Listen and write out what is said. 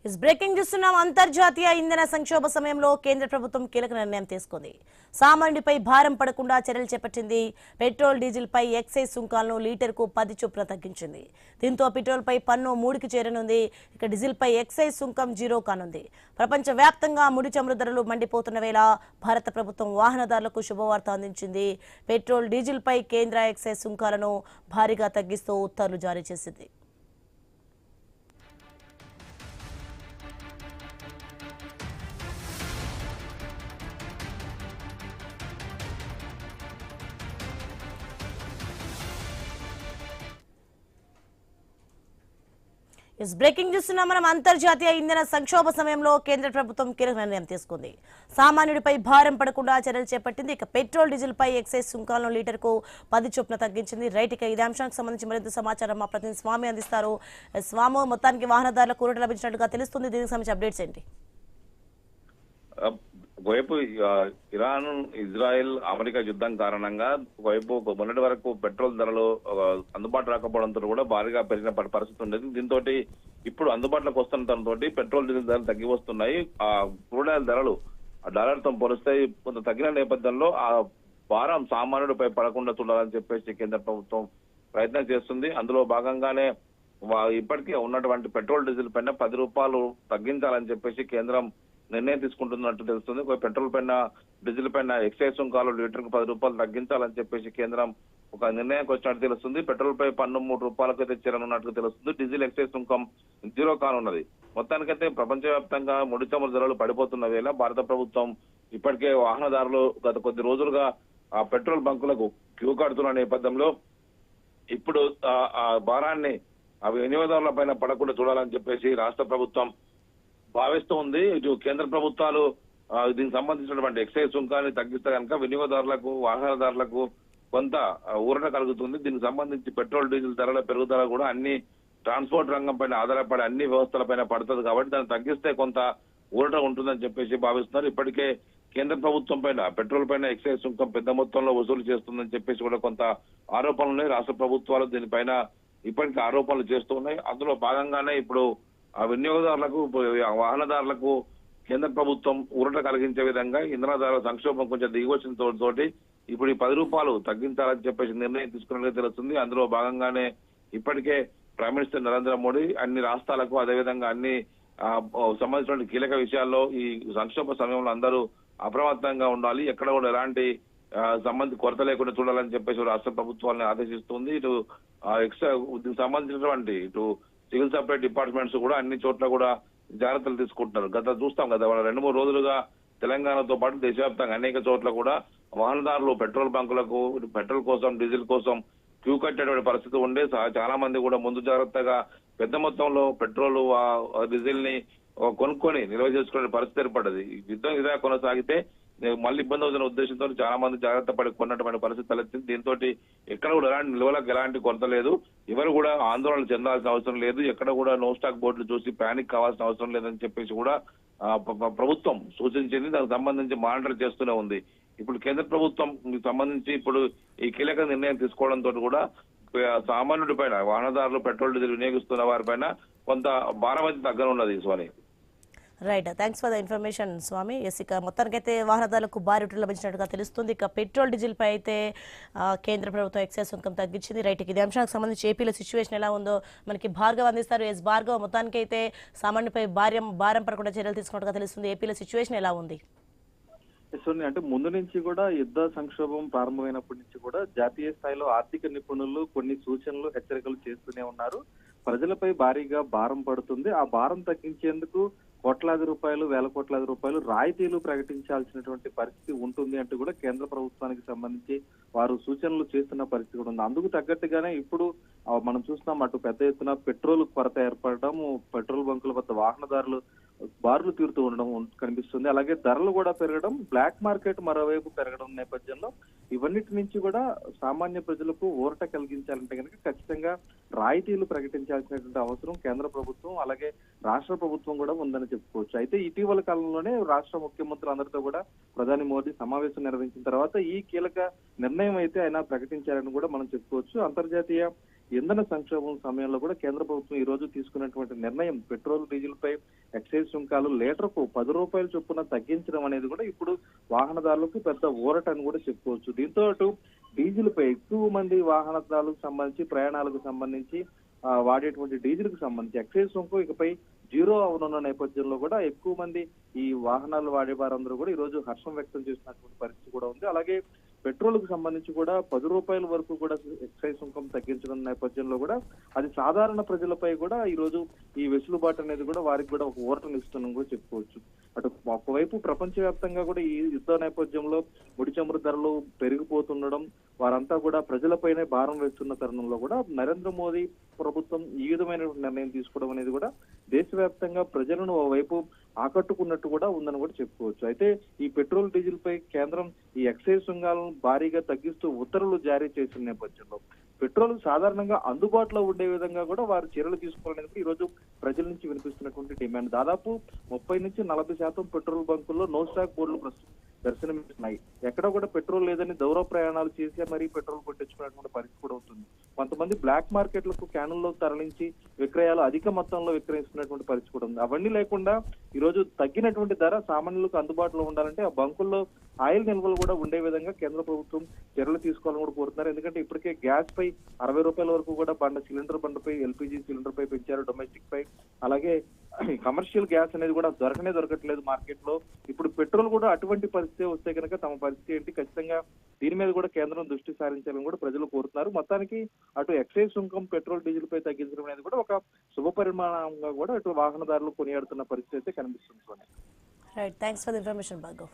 Breaking చూస్తున్నాం. అంతర్జాతీయ ఇంధన సంక్షోభ సమయంలో కేంద్ర ప్రభుత్వం కీలక నిర్ణయం తీసుకుంది. సామాన్యుడిపై భారం పడకుండా చర్యలు చేపట్టింది. పెట్రోల్, డీజిల్ పై ఎక్సైజ్ సుంకాలను లీటర్కు 10 చొప్పున తగ్గించింది. దీంతో పెట్రోల్ పై పన్ను 3కి చేరనుంది. ఇక డీజిల్ పై ఎక్సైజ్ సుంకం 0 కానుంది. ప్రపంచ వ్యాప్తంగా ముడి చమురు ధరలు మండిపోతున్న వేళ భారత ప్రభుత్వం వాహనదారులకు శుభవార్త అందించింది. పెట్రోల్, డీజిల్ పై కేంద్ర ఎక్సైజ్ సుంకాలను భారీగా తగ్గిస్తూ ఉత్తర్వులు జారీ చేసింది. బ్రేకింగ్ చూస్తున్నాం. మనం అంతర్జాతీయ ఇంధన సంక్షోభ సమయంలో కేంద్ర ప్రభుత్వం కీలక నిర్ణయం తీసుకుంది. సామాన్యుడిపై భారం పడకుండా చర్యలు చేపట్టింది. ఇక పెట్రోల్, డీజిల్ పై ఎక్సైజ్ సుంకాలను లీటర్కు 10 చొప్పున తగ్గించింది. రైట్, ఇక ఇదే అంశానికి సంబంధించి మరింత సమాచారం మా ప్రతినిధి స్వామి అందిస్తారు. స్వామి, మొత్తానికి వాహనదారులకు ఊరట లభించినట్టుగా తెలుస్తుంది. దీనికి సంబంధించి అప్డేట్స్ ఏంటి? ఒకవైపు ఇరాన్, ఇజ్రాయెల్, అమెరికా యుద్ధం కారణంగా ఒకవైపు మొన్నటి వరకు పెట్రోల్ ధరలు అందుబాటు రాకపోవడంతో కూడా భారీగా పెరిగిన పరిస్థితి ఉండేది. దీంతో ఇప్పుడు అందుబాటులోకి వస్తుండటంతో పెట్రోల్, డీజిల్ ధరలు తగ్గి వస్తున్నాయి. ఆ క్రూడ్ ఆయిల్ ధరలు డాలర్తో పోలిస్తే కొంత తగ్గిన నేపథ్యంలో ఆ భారం సామాన్యుడిపై పడకుండా చూడాలని చెప్పేసి కేంద్ర ప్రభుత్వం ప్రయత్నం చేస్తుంది. అందులో భాగంగానే ఇప్పటికే ఉన్నటువంటి పెట్రోల్, డీజిల్ పైన 10 రూపాయలు తగ్గించాలని చెప్పేసి కేంద్రం నిర్ణయం తీసుకుంటున్నట్టు తెలుస్తుంది. పెట్రోల్ పైన, డీజిల్ పైన ఎక్సైజ్ సుంకాలు లీటర్కు 10 రూపాయలు తగ్గించాలని చెప్పేసి కేంద్రం ఒక నిర్ణయానికి వచ్చినట్టు తెలుస్తుంది. పెట్రోల్ పై పన్ను 3 రూపాయలకు అయితే చేరనున్నట్టు తెలుస్తుంది. డీజిల్ ఎక్సైజ్ సుంకం 0 కానున్నది. మొత్తానికైతే ప్రపంచవ్యాప్తంగా ముడి చమురు ధరలు పడిపోతున్న వేళ భారత ప్రభుత్వం ఇప్పటికే వాహనదారులు గత కొద్ది రోజులుగా ఆ పెట్రోల్ బంకులకు క్యూ కడుతున్న నేపథ్యంలో ఇప్పుడు ఆ భారాన్ని ఆ వినియోగదారుల పైన పడకుండా చూడాలని చెప్పేసి రాష్ట్ర ప్రభుత్వం భావిస్తూ ఉంది. ఇటు కేంద్ర ప్రభుత్వాలు దీనికి సంబంధించినటువంటి ఎక్సైజ్ సుంకాన్ని తగ్గిస్తే కనుక వినియోగదారులకు, వాహనదారులకు కొంత ఊరట కలుగుతుంది. దీనికి సంబంధించి పెట్రోల్, డీజిల్ ధరల పెరుగుదల కూడా అన్ని ట్రాన్స్పోర్ట్ రంగం పైన ఆధారపడి అన్ని వ్యవస్థల పైన పడుతుంది. కాబట్టి దాన్ని తగ్గిస్తే కొంత ఊరట ఉంటుందని చెప్పేసి భావిస్తున్నారు. ఇప్పటికే కేంద్ర ప్రభుత్వం పైన పెట్రోల్ పైన ఎక్సైజ్ సుంకం పెద్ద మొత్తంలో వసూలు చేస్తుందని చెప్పేసి కూడా కొంత ఆరోపణలు ఉన్నాయి. రాష్ట్ర ప్రభుత్వాలు దీనిపైన ఇప్పటికే ఆరోపణలు చేస్తూ ఉన్నాయి. అందులో భాగంగానే ఇప్పుడు ఆ వినియోగదారులకు, వాహనదారులకు కేంద్ర ప్రభుత్వం ఊరట కలిగించే విధంగా ఇంధన ధరల సంక్షోభం కొంచెం దిగివచ్చిన తోటి ఇప్పుడు ఈ 10 రూపాయలు తగ్గించాలని చెప్పేసి నిర్ణయం తీసుకున్నట్టు తెలుస్తుంది. అందులో భాగంగానే ఇప్పటికే ప్రైమ్ మినిస్టర్ నరేంద్ర మోడీ అన్ని రాష్ట్రాలకు, అదేవిధంగా అన్ని సంబంధించిన కీలక విషయాల్లో ఈ సంక్షోభ సమయంలో అందరూ అప్రమత్తంగా ఉండాలి, ఎక్కడ కూడా ఎలాంటి సంబంధిత కొరత లేకుండా చూడాలని చెప్పేసి రాష్ట్ర ప్రభుత్వాన్ని ఆదేశిస్తుంది. ఇటు దీనికి సంబంధించినటువంటి ఇటు సివిల్ సప్లై డిపార్ట్మెంట్స్ కూడా అన్ని చోట్ల కూడా జాగ్రత్తలు తీసుకుంటున్నారు. చూస్తాం కదా 2-3 రోజులుగా తెలంగాణతో పాటు దేశవ్యాప్తంగా అనేక చోట్ల కూడా వాహనదారులు పెట్రోల్ బంకులకు పెట్రోల్ కోసం, డీజిల్ కోసం క్యూ కట్టేటువంటి పరిస్థితి ఉండే. చాలా మంది కూడా ముందు జాగ్రత్తగా పెద్ద మొత్తంలో పెట్రోల్, డీజిల్ ని కొనుక్కొని నిల్వ చేసుకునే పరిస్థితి ఏర్పడ్డది. యుద్ధం ఇదే కొనసాగితే మళ్ళీ ఇబ్బంది అవుతున్న ఉద్దేశంతో చాలా మంది జాగ్రత్త పడి కొన్నటువంటి పరిస్థితి తలెత్తింది. దీంతో ఎక్కడ కూడా ఎలాంటి నిల్వలకు ఎలాంటి కొరత లేదు. ఎవరు కూడా ఆందోళన చెందాల్సిన అవసరం లేదు. ఎక్కడ కూడా నో స్టాక్ బోర్డులు చూసి ప్యానిక్ కావాల్సిన అవసరం లేదని చెప్పేసి కూడా ప్రభుత్వం సూచించింది. దానికి సంబంధించి మానిటర్ చేస్తూనే ఉంది. ఇప్పుడు కేంద్ర ప్రభుత్వం సంబంధించి ఇప్పుడు ఈ కీలక నిర్ణయం తీసుకోవడంతో కూడా సామాన్యుడి పైన, వాహనదారులు పెట్రోల్, డీజిల్ వినియోగిస్తున్న వారిపైన కొంత భారం అయితే తగ్గనున్నది. Swami, right, thanks for the information Swami. ఇక మొత్తానికైతే వాహనదారులకు భారీ ఊరట లభించినట్టుగా తెలుస్తుంది. ఇక పెట్రోల్, డీజిల్ పై అయితే కేంద్ర ప్రభుత్వం ఎక్సైజ్ సుంకం తగ్గించింది. రైట్, ఇదే అంశానికి సంబంధించి ఏపీలో సిచ్యువేషన్ ఎలా ఉందో మనకి భార్గవ్ అందిస్తారు. భార్గవ్, మొత్తానికైతే సామాన్యుపై భారం పడకుండా చర్యలు తీసుకున్నట్టుగా తెలుస్తుంది. ఏపీలో సిచ్యువేషన్ ఎలా ఉంది? అంటే ముందు నుంచి కూడా యుద్ధ సంక్షోభం ప్రారంభమైనప్పటి నుంచి కూడా జాతీయ స్థాయిలో ఆర్థిక నిపుణులు కొన్ని సూచనలు, హెచ్చరికలు చేస్తూనే ఉన్నారు. ప్రజలపై భారీగా భారం పడుతుంది. ఆ భారం తగ్గించేందుకు కోట్లాది రూపాయలు, వేల కోట్లాది రూపాయలు రాయితీలు ప్రకటించాల్సినటువంటి పరిస్థితి ఉంటుంది అంటూ కూడా కేంద్ర ప్రభుత్వానికి సంబంధించి వారు సూచనలు చేస్తున్న పరిస్థితి కూడా ఉంది. అందుకు తగ్గట్టుగానే ఇప్పుడు మనం చూస్తున్నాం, అటు పెద్ద ఎత్తున పెట్రోల్ కొరత ఏర్పడడం, పెట్రోల్ బంకుల వద్ద వాహనదారులు బారులు తీరుతూ ఉండడం కనిపిస్తుంది. అలాగే ధరలు కూడా పెరగడం, బ్లాక్ మార్కెట్ మరోవైపు పెరగడం నేపథ్యంలో ఇవన్నిటి నుంచి కూడా సామాన్య ప్రజలకు ఊరట కలిగించాలంటే కనుక ఖచ్చితంగా రాయితీలు ప్రకటించాల్సినటువంటి అవసరం కేంద్ర ప్రభుత్వం అలాగే రాష్ట్ర ప్రభుత్వం కూడా ఉందని చెప్పుకోవచ్చు. అయితే ఇటీవల కాలంలోనే రాష్ట్ర ముఖ్యమంత్రులందరితో కూడా ప్రధాని మోదీ సమావేశం నిర్వహించిన తర్వాత ఈ కీలక నిర్ణయం అయితే ఆయన ప్రకటించారని కూడా మనం చెప్పుకోవచ్చు. అంతర్జాతీయ ఇంధన సంక్షోభం సమయంలో కూడా కేంద్ర ప్రభుత్వం ఈ రోజు తీసుకున్నటువంటి నిర్ణయం పెట్రోల్ డీజిల్ పై ఎక్సైజ్ సుంకాలు లీటర్కు 10 రూపాయల చొప్పున తగ్గించడం అనేది కూడా ఇప్పుడు వాహనదారులకు పెద్ద ఊరట అని కూడా చెప్పుకోవచ్చు. దీంతో అటు డీజిల్ పై ఎక్కువ మంది వాహనదారులకు సంబంధించి ప్రయాణాలకు సంబంధించి వాడేటువంటి డీజిల్ కు సంబంధించి ఎక్సైజ్ సుంకం ఇకపై జీరో అవనున్న నేపథ్యంలో కూడా ఎక్కువ మంది ఈ వాహనాలు వాడే వారందరూ కూడా ఈ రోజు హర్షం వ్యక్తం చేసినటువంటి పరిస్థితి కూడా ఉంది. అలాగే పెట్రోల్ కు సంబంధించి కూడా 10 రూపాయల వరకు కూడా ఎక్సైజ్ సుంకం తగ్గించడం నేపథ్యంలో కూడా అది సాధారణ ప్రజలపై కూడా ఈ రోజు ఈ వెసులుబాటు అనేది కూడా వారికి కూడా ఒక ఊరటను ఇస్తుందని కూడా చెప్పుకోవచ్చు. అటు ఒకవైపు ప్రపంచవ్యాప్తంగా కూడా ఈ యుద్ధ నేపథ్యంలో ముడి చమురు ధరలు పెరిగిపోతుండడం వారంతా కూడా ప్రజలపైనే భారం వేస్తున్న తరుణంలో కూడా నరేంద్ర మోదీ ప్రభుత్వం ఈ విధమైన నిర్ణయం తీసుకోవడం అనేది కూడా దేశవ్యాప్తంగా ప్రజలను ఓవైపు ఆకట్టుకున్నట్టు కూడా ఉందని కూడా చెప్పుకోవచ్చు. అయితే ఈ పెట్రోల్ డీజిల్ పై కేంద్రం ఈ ఎక్సైజ్ సుంకాలను భారీగా తగ్గిస్తూ ఉత్తర్వులు జారీ చేసిన నేపథ్యంలో పెట్రోల్ సాధారణంగా అందుబాటులో ఉండే విధంగా కూడా వారు చర్యలు తీసుకోవాలనేది ఈ రోజు ప్రజల నుంచి వినిపిస్తున్నటువంటి డిమాండ్. దాదాపు 30 నుంచి 40% పెట్రోల్ బంకుల్లో నో స్టాక్ బోర్డులు దర్శనమిస్తున్నాయి. ఎక్కడ కూడా పెట్రోల్ లేదని దూర ప్రయాణాలు చేసి మరీ పెట్రోల్ కొట్టించుకునేటువంటి పరిస్థితి కూడా ఉంటుంది. కొంతమంది బ్లాక్ మార్కెట్లకు క్యానుల్లో తరలించి విక్రయాలు అధిక మొత్తంలో విక్రయిస్తున్నటువంటి పరిస్థితి కూడా ఉంది. అవన్నీ లేకుండా ఈ రోజు తగ్గినటువంటి ధర సామాన్యులకు అందుబాటులో ఉండాలంటే ఆ బంకుల్లో ఆయిల్ నిల్వలు కూడా ఉండే విధంగా కేంద్ర ప్రభుత్వం చర్యలు తీసుకోవాలని కూడా కోరుతున్నారు. ఎందుకంటే ఇప్పటికే గ్యాస్ పై 60 రూపాయల వరకు కూడా సిలిండర్ బండపై ఎల్పిజి సిలిండర్ పై పెంచారు, డొమెస్టిక్ పై. అలాగే కమర్షియల్ గ్యాస్ అనేది కూడా దొరకట్లేదు మార్కెట్ లో. ఇప్పుడు పెట్రోల్ కూడా అటువంటి పరిస్థితి వస్తే కనుక తమ పరిస్థితి ఏంటి, ఖచ్చితంగా దీని మీద కూడా కేంద్రం దృష్టి సారించాలని కూడా ప్రజలు కోరుతున్నారు. మొత్తానికి అటు ఎక్సైజ్ సుంకం పెట్రోల్ డీజిల్ పై తగ్గించడం అనేది కూడా ఒక శుభ పరిమాణంగా కూడా అటు వాహనదారులు కొనియాడుతున్న పరిస్థితి అయితే కనిపిస్తుంది. Right, thanks for the information Bhargav.